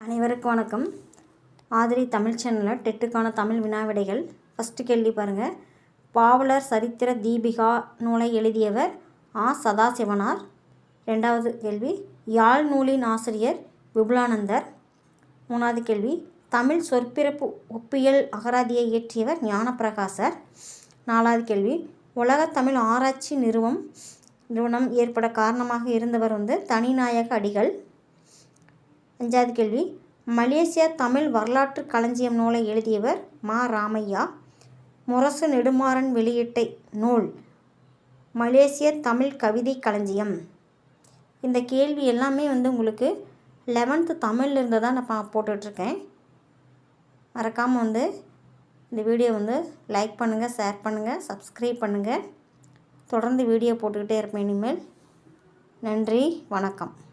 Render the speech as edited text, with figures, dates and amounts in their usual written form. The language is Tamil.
அனைவருக்கும் வணக்கம். ஆதிரி தமிழ் சேனலில் டெட்டுக்கான தமிழ் வினாவிடைகள். ஃபஸ்ட்டு கேள்வி பாருங்கள். பாவலர் சரித்திர தீபிகா நூலை எழுதியவர் சதாசிவனார். ரெண்டாவது கேள்வி, யாழ் நூலின் ஆசிரியர் விபுலானந்தர். மூணாவது கேள்வி, தமிழ் சொற்பிறப்பு ஒப்பியல் அகராதியை இயற்றியவர் ஞானப்பிரகாசர். நாலாவது கேள்வி, உலகத் தமிழ் ஆராய்ச்சி நிறுவனம் ஏற்பட காரணமாக இருந்தவர் தனிநாயக அடிகள். அஞ்சாவது கேள்வி, மலேசியா தமிழ் வரலாற்று களஞ்சியம் நூலை எழுதியவர் ராமையா. முரசு நெடுமாறன் வெளியிட்ட நூல் மலேசிய தமிழ் கவிதை களஞ்சியம். இந்த கேள்வி எல்லாமே உங்களுக்கு 11th தமிழ்லேருந்து தான் நான் போட்டுட்ருக்கேன். மறக்காமல் இந்த வீடியோ லைக் பண்ணுங்கள், ஷேர் பண்ணுங்கள், சப்ஸ்கிரைப் பண்ணுங்கள். தொடர்ந்து வீடியோ போட்டுக்கிட்டே இருப்பேன் இனிமேல். நன்றி, வணக்கம்.